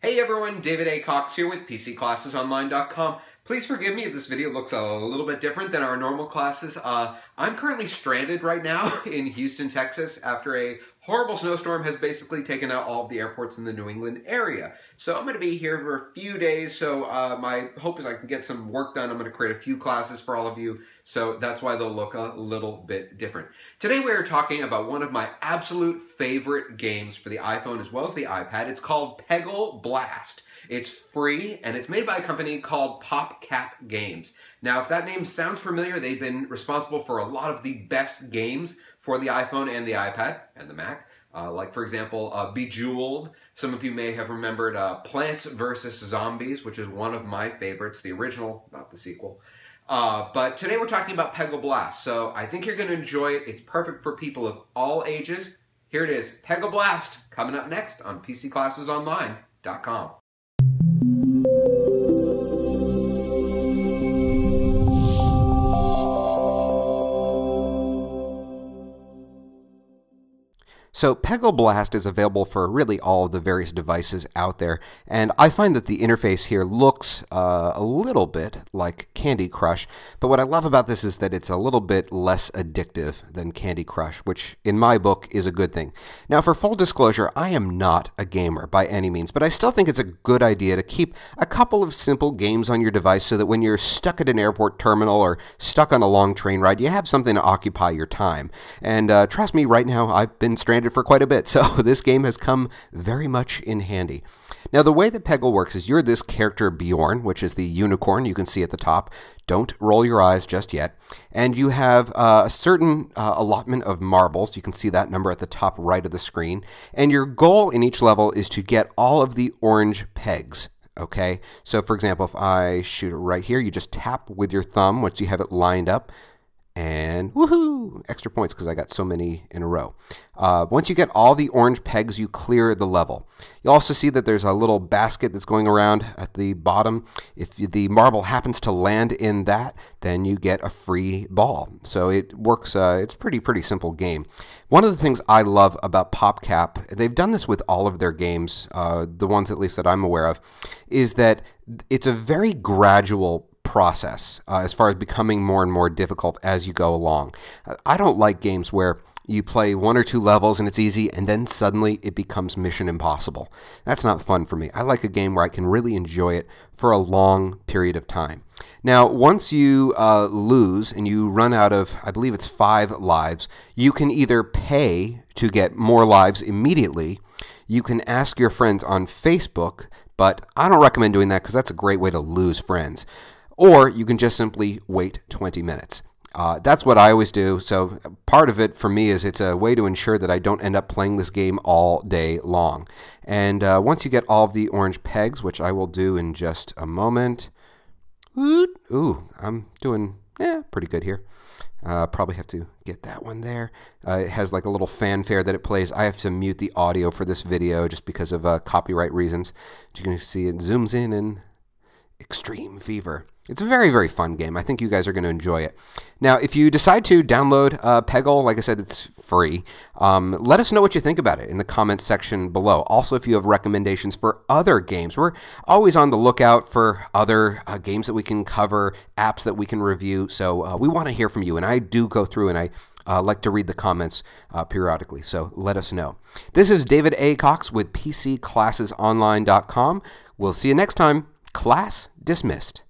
Hey everyone, David A. Cox here with PCClassesOnline.com. Please forgive me if this video looks a little bit different than our normal classes. I'm currently stranded right now in Houston, Texas after a horrible snowstorm has basically taken out all of the airports in the New England area. So I'm going to be here for a few days, so my hope is I can get some work done. I'm going to create a few classes for all of you, so that's why they'll look a little bit different. Today we are talking about one of my absolute favorite games for the iPhone as well as the iPad. It's called Peggle Blast. It's free, and it's made by a company called PopCap Games. Now, if that name sounds familiar, they've been responsible for a lot of the best games for the iPhone and the iPad and the Mac. Like, for example, Bejeweled. Some of you may have remembered Plants vs. Zombies, which is one of my favorites, the original, not the sequel. But today we're talking about Peggle Blast, so I think you're going to enjoy it. It's perfect for people of all ages. Here it is, Peggle Blast, coming up next on PCClassesOnline.com. So Peggle Blast is available for really all of the various devices out there, and I find that the interface here looks a little bit like Candy Crush, but what I love about this is that it's a little bit less addictive than Candy Crush, which in my book is a good thing. Now, for full disclosure, I am not a gamer by any means, but I still think it's a good idea to keep a couple of simple games on your device so that when you're stuck at an airport terminal or stuck on a long train ride, you have something to occupy your time. And trust me, right now I've been stranded for quite a bit, so this game has come very much in handy. Now, the way that Peggle works is you're this character Bjorn, which is the unicorn you can see at the top. Don't roll your eyes just yet. And you have a certain allotment of marbles. You can see that number at the top right of the screen. And your goal in each level is to get all of the orange pegs. Okay, so for example, if I shoot it right here, you just tap with your thumb once you have it lined up. And woohoo! Extra points because I got so many in a row. Once you get all the orange pegs, you clear the level. You'll also see that there's a little basket that's going around at the bottom. If the marble happens to land in that, then you get a free ball. So it works, it's a pretty simple game. One of the things I love about PopCap, they've done this with all of their games, the ones at least that I'm aware of, is that it's a very gradual process as far as becoming more and more difficult as you go along. I don't like games where you play one or two levels and it's easy and then suddenly it becomes mission impossible. That's not fun for me. I like a game where I can really enjoy it for a long period of time. Now, once you lose and you run out of, I believe it's 5 lives, you can either pay to get more lives immediately. You can ask your friends on Facebook, but I don't recommend doing that because that's a great way to lose friends. Or you can just simply wait 20 minutes. That's what I always do. So part of it for me is it's a way to ensure that I don't end up playing this game all day long. And once you get all of the orange pegs, which I will do in just a moment. Ooh, I'm doing pretty good here. Probably have to get that one there. It has like a little fanfare that it plays. I have to mute the audio for this video just because of copyright reasons. As you can see, it zooms in extreme fever. It's a very fun game. I think you guys are going to enjoy it. Now, if you decide to download Peggle, like I said, it's free. Let us know what you think about it in the comments section below. Also, if you have recommendations for other games, we're always on the lookout for other games that we can cover, apps that we can review. So we want to hear from you, and I do go through and I like to read the comments periodically, so let us know. This is David A. Cox with PCClassesOnline.com. We'll see you next time. Class dismissed.